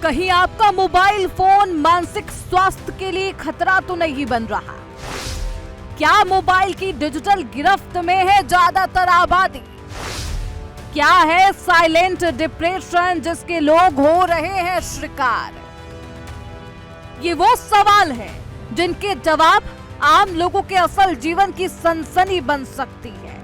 कहीं आपका mobile phone मानसिक स्वास्थ्य के लिए खतरा तो नहीं बन रहा? क्या मोबाइल की डिजिटल गिरफ्त में है ज्यादातर आबादी? क्या है साइलेंट डिप्रेशन जिसके लोग हो रहे हैं शिकार? ये वो सवाल है जिनके जवाब आम लोगों के असल जीवन की सनसनी बन सकती है।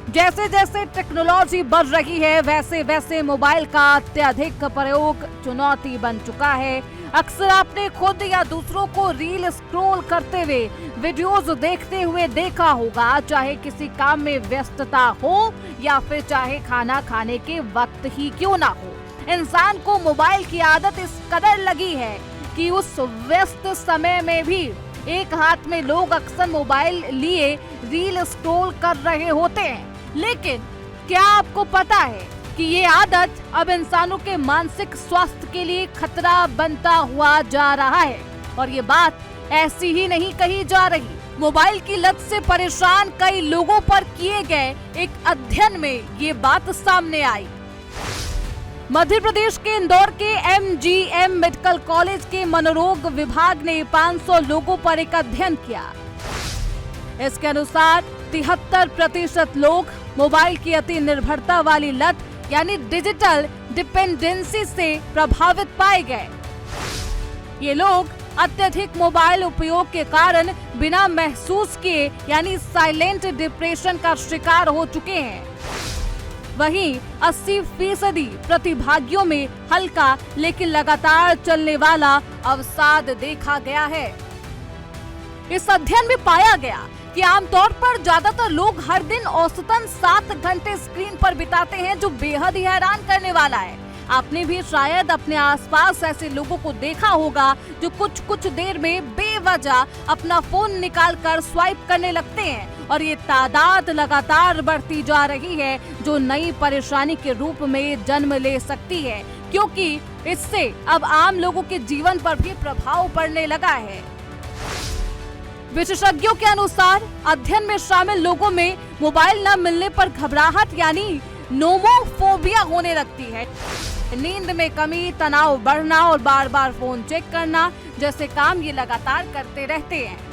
जैसे जैसे टेक्नोलॉजी बढ़ रही है वैसे वैसे मोबाइल का अत्यधिक प्रयोग चुनौती बन चुका है। अक्सर आपने खुद या दूसरों को रील स्क्रॉल करते हुए, वीडियोस देखते हुए देखा होगा, चाहे किसी काम में व्यस्तता हो या फिर चाहे खाना खाने के वक्त ही क्यों ना हो। इंसान को मोबाइल की आदत इस कदर लगी है कि उस व्यस्त समय में भी एक हाथ में लोग अक्सर मोबाइल लिए रील स्क्रॉल कर रहे होते हैं। लेकिन क्या आपको पता है कि ये आदत अब इंसानों के मानसिक स्वास्थ्य के लिए खतरा बनता हुआ जा रहा है? और ये बात ऐसी ही नहीं कही जा रही। मोबाइल की लत से परेशान कई लोगों पर किए गए एक अध्ययन में ये बात सामने आई। मध्य प्रदेश के इंदौर के MGM मेडिकल कॉलेज के मनोरोग विभाग ने 500 लोगों पर एक अध्ययन किया। इसके अनुसार 73% लोग मोबाइल की अति निर्भरता वाली लत यानी डिजिटल डिपेंडेंसी से प्रभावित पाए गए। ये लोग अत्यधिक मोबाइल उपयोग के कारण बिना महसूस किए यानी साइलेंट डिप्रेशन का शिकार हो चुके हैं। वहीं 80% प्रतिभागियों में हल्का लेकिन लगातार चलने वाला अवसाद देखा गया है। इस अध्ययन में पाया गया कि आमतौर पर ज्यादातर लोग हर दिन औसतन 7 घंटे स्क्रीन पर बिताते हैं, जो बेहद ही हैरान करने वाला है। आपने भी शायद अपने आसपास ऐसे लोगों को देखा होगा जो कुछ देर में बेवजह अपना फोन निकालकर स्वाइप करने लगते हैं और ये तादाद लगातार बढ़ती जा रही है, जो नई परेशानी के रूप में जन्म ले सकती है, क्योंकि इससे अब आम लोगों के जीवन पर भी प्रभाव पड़ने लगा है। विशेषज्ञों के अनुसार अध्ययन में शामिल लोगों में मोबाइल न मिलने पर घबराहट यानी नोमोफोबिया होने लगती है। नींद में कमी, तनाव बढ़ना और बार बार फोन चेक करना जैसे काम ये लगातार करते रहते हैं।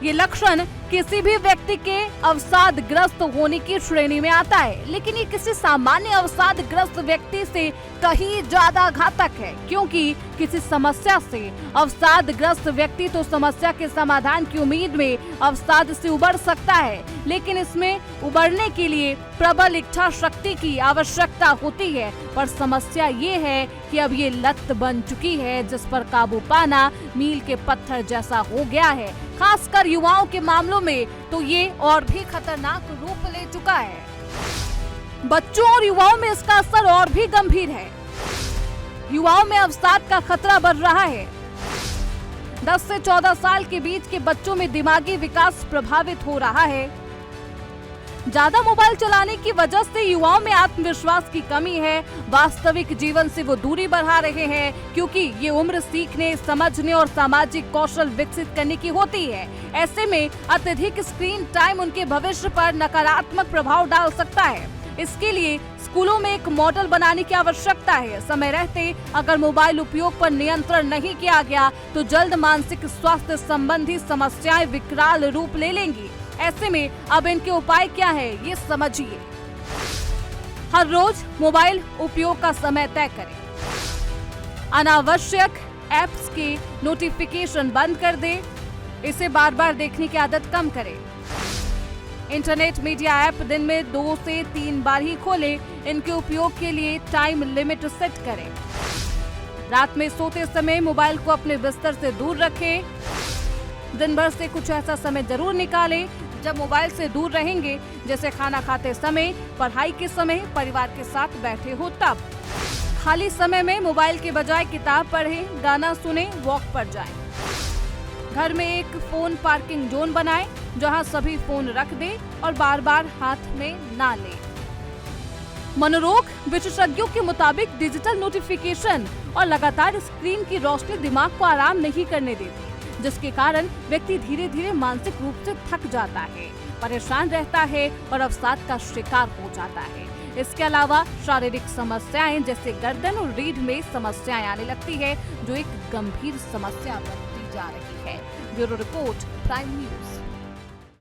ये लक्षण किसी भी व्यक्ति के अवसादग्रस्त होने की श्रेणी में आता है, लेकिन ये किसी सामान्य अवसादग्रस्त व्यक्ति से कहीं ज्यादा घातक है, क्योंकि किसी समस्या से अवसादग्रस्त व्यक्ति तो समस्या के समाधान की उम्मीद में अवसाद से उबर सकता है, लेकिन इसमें उबरने के लिए प्रबल इच्छा शक्ति की आवश्यकता होती है। पर समस्या ये है कि अब ये लत बन चुकी है जिस पर काबू पाना मील के पत्थर जैसा हो गया है। खासकर युवाओं के मामलों में तो ये और भी खतरनाक रूप ले चुका है। बच्चों और युवाओं में इसका असर और भी गंभीर है। युवाओं में अवसाद का खतरा बढ़ रहा है। 10 से 14 साल के बीच के बच्चों में दिमागी विकास प्रभावित हो रहा है। ज्यादा मोबाइल चलाने की वजह से युवाओं में आत्मविश्वास की कमी है। वास्तविक जीवन से वो दूरी बढ़ा रहे हैं, क्योंकि ये उम्र सीखने, समझने और सामाजिक कौशल विकसित करने की होती है। ऐसे में अत्यधिक स्क्रीन टाइम उनके भविष्य पर नकारात्मक प्रभाव डाल सकता है। इसके लिए स्कूलों में एक मॉडल बनाने की आवश्यकता है। समय रहते अगर मोबाइल उपयोग पर नियंत्रण नहीं किया गया तो जल्द मानसिक स्वास्थ्य संबंधी समस्याएं विकराल रूप ले लेंगी। ऐसे में अब इनके उपाय क्या है, ये समझिए। हर रोज मोबाइल उपयोग का समय तय करें। अनावश्यक ऐप्स के नोटिफिकेशन बंद कर दें। इसे बार बार देखने की आदत कम करें। इंटरनेट मीडिया ऐप दिन में 2 से 3 बार ही खोलें। इनके उपयोग के लिए टाइम लिमिट सेट करें। रात में सोते समय मोबाइल को अपने बिस्तर से दूर रखें। दिन भर से कुछ ऐसा समय जरूर निकालें जब मोबाइल से दूर रहेंगे, जैसे खाना खाते समय, पढ़ाई के समय, परिवार के साथ बैठे हो तब। खाली समय में मोबाइल के बजाय किताब पढ़ें, गाना सुनें, वॉक पर जाएं। घर में एक फोन पार्किंग जोन बनाएं, जहां सभी फोन रख दें और बार बार हाथ में ना लें। मनोरोग विशेषज्ञों के मुताबिक डिजिटल नोटिफिकेशन और लगातार स्क्रीन की रोशनी दिमाग को आराम नहीं करने देती, जिसके कारण व्यक्ति धीरे धीरे मानसिक रूप से थक जाता है, परेशान रहता है और अवसाद का शिकार हो जाता है। इसके अलावा शारीरिक समस्याएं जैसे गर्दन और रीढ़ में समस्याएं आने लगती है, जो एक गंभीर समस्या बनती जा रही है। Bureau report, prime news.